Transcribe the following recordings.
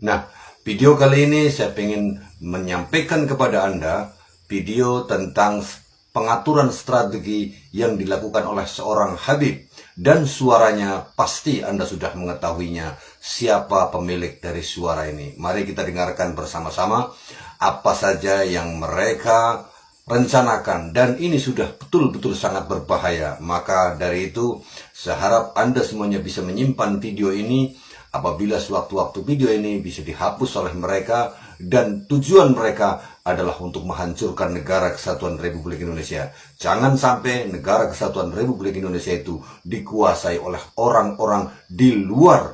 Nah, video kali ini saya ingin menyampaikan kepada Anda video tentang pengaturan strategi yang dilakukan oleh seorang Habib, dan suaranya pasti Anda sudah mengetahuinya siapa pemilik dari suara ini. Mari kita dengarkan bersama-sama apa saja yang mereka rencanakan, dan ini sudah betul-betul sangat berbahaya. Maka dari itu saya harap Anda semuanya bisa menyimpan video ini apabila sewaktu-waktu video ini bisa dihapus oleh mereka, dan tujuan mereka adalah untuk menghancurkan negara kesatuan Republik Indonesia. Jangan sampai negara kesatuan Republik Indonesia itu dikuasai oleh orang-orang di luar.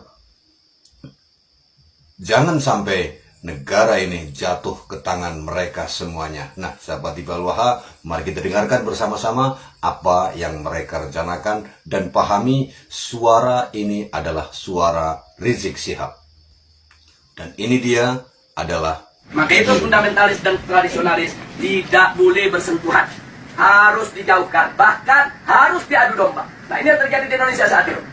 Jangan sampai negara ini jatuh ke tangan mereka semuanya. Nah, sahabat Iqbal Waha, mari kita dengarkan bersama-sama apa yang mereka rencanakan dan pahami suara ini adalah suara Rizik Syihab. Dan ini dia adalah, maka itu fundamentalis dan tradisionalis tidak boleh bersentuhan, harus dijauhkan, bahkan harus diadu domba. Nah, ini yang terjadi di Indonesia saat ini.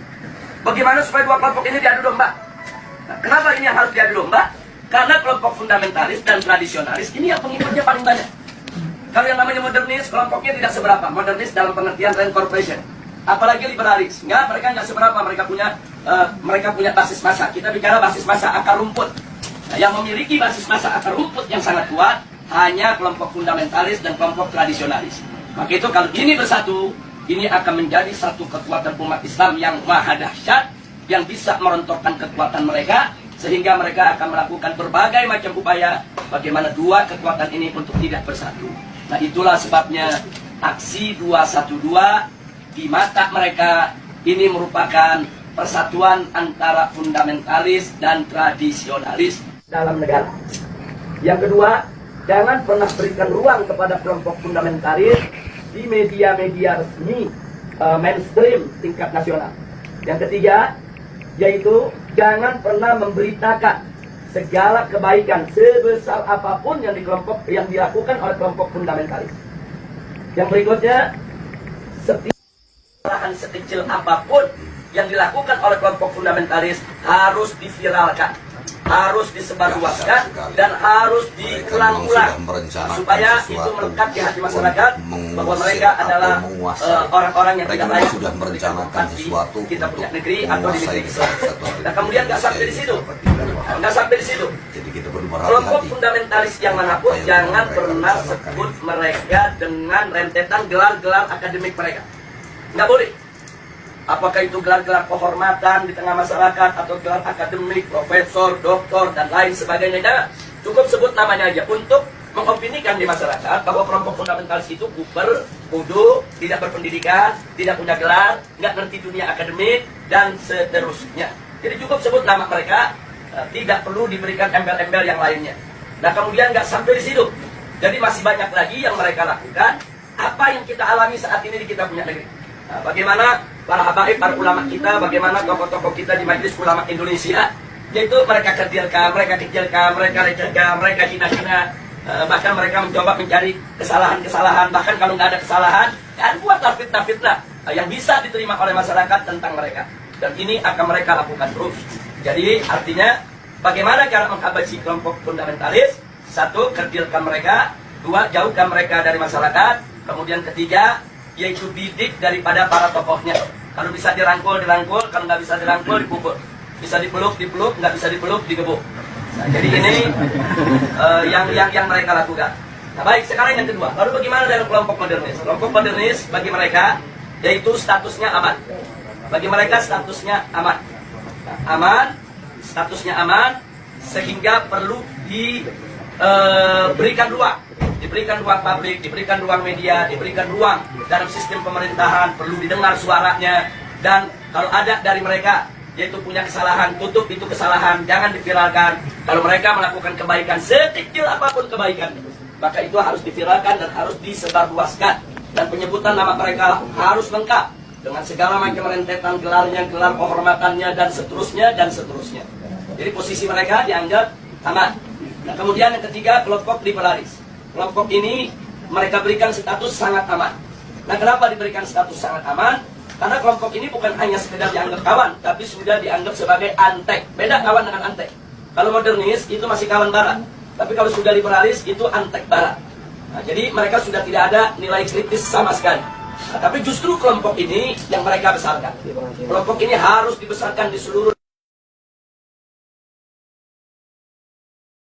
Bagaimana supaya dua kelompok ini diadu domba? Nah, kenapa ini yang harus diadu domba? Karena kelompok fundamentalis dan tradisionalis ini yang pengikutnya paling banyak. Kalau yang namanya modernis, kelompoknya tidak seberapa. Modernis dalam pengertian rent corporation, apalagi liberalis, mereka nggak seberapa. Mereka punya basis massa. Kita bicara basis massa akar rumput. Nah, yang memiliki basis massa akar rumput yang sangat kuat hanya kelompok fundamentalis dan kelompok tradisionalis. Maka itu kalau ini bersatu, ini akan menjadi satu kekuatan umat Islam yang maha dahsyat, yang bisa merontokkan kekuatan mereka, sehingga mereka akan melakukan berbagai macam upaya bagaimana dua kekuatan ini untuk tidak bersatu. Nah, itulah sebabnya aksi 212 di mata mereka ini merupakan persatuan antara fundamentalis dan tradisionalis dalam negara. Yang kedua, jangan pernah berikan ruang kepada kelompok fundamentalis di media-media resmi mainstream tingkat nasional. Yang ketiga, yaitu jangan pernah memberitakan segala kebaikan sebesar apapun yang dilakukan oleh kelompok fundamentalis. Yang berikutnya, setiap kesalahan sekecil apapun yang dilakukan oleh kelompok fundamentalis harus diviralkan, harus disebarluaskan, dan harus diulang-ulang supaya itu melekat di hati masyarakat bahwa mereka adalah orang-orang yang tidak layak sudah merencanakan sesuatu kita punya negeri atau di negeri Islam. Nah, kemudian nggak sampai di situ, Jadi kita perlu kelompok berhati-hati. fundamentalis yang manapun jangan pernah sebut mereka dengan rentetan gelar-gelar akademik mereka. Nggak boleh. Apakah itu gelar-gelar kehormatan di tengah masyarakat atau gelar akademik, profesor, doktor, dan lain sebagainya. Nah, cukup sebut namanya aja untuk mengopinikan di masyarakat bahwa kelompok fundamentalis itu kuper, bodoh, tidak berpendidikan, tidak punya gelar, nggak ngerti dunia akademik, dan seterusnya. Jadi cukup sebut nama mereka, tidak perlu diberikan embel-embel yang lainnya. Nah, kemudian nggak sampai di situ. Jadi masih banyak lagi yang mereka lakukan. Apa yang kita alami saat ini di kita punya negeri. Nah, bagaimana para habaib, para ulama kita, bagaimana tokoh-tokoh kita di Majelis Ulama Indonesia, yaitu mereka kecilkan, mereka lecehkan, mereka hina-hina, bahkan mereka mencoba mencari kesalahan-kesalahan, bahkan kalau nggak ada kesalahan, buatlah fitnah-fitnah yang bisa diterima oleh masyarakat tentang mereka. Dan ini akan mereka lakukan terus. Jadi artinya bagaimana cara menghabisi kelompok fundamentalis? Satu, kerdilkan mereka. Dua, jauhkan mereka dari masyarakat. Kemudian ketiga, yaitu didik daripada para tokohnya. Kalau bisa dirangkul, kalau nggak bisa dirangkul, dipukul. Bisa dipeluk, nggak bisa dipeluk, digebuk. Nah, jadi ini yang mereka lakukan. Nah, baik, sekarang yang kedua. Lalu bagaimana dengan kelompok modernis? Kelompok modernis bagi mereka, yaitu statusnya aman. Bagi mereka statusnya aman. Nah, aman, statusnya aman, sehingga perlu diberikan ruang. Diberikan ruang publik, diberikan ruang media, diberikan ruang dalam sistem pemerintahan, perlu didengar suaranya. Dan kalau ada dari mereka yaitu punya kesalahan, tutup itu kesalahan, jangan diviralkan. Kalau mereka melakukan kebaikan, sekecil apapun kebaikan, maka itu harus diviralkan dan harus disebarluaskan. Dan penyebutan nama mereka harus lengkap dengan segala macam rentetan gelarnya, gelar kehormatannya, dan seterusnya, dan seterusnya. Jadi posisi mereka dianggap aman. Nah, kemudian yang ketiga, kelompok liberalis. Kelompok ini mereka berikan status sangat aman. Nah, kenapa diberikan status sangat aman? Karena kelompok ini bukan hanya sekedar dianggap kawan, tapi sudah dianggap sebagai antek. Beda kawan dengan antek. Kalau modernis itu masih kawan barat. Tapi kalau sudah liberalis itu antek barat. Nah, jadi mereka sudah tidak ada nilai kritis sama sekali. Nah, tapi justru kelompok ini yang mereka besarkan. Kelompok ini harus dibesarkan di seluruh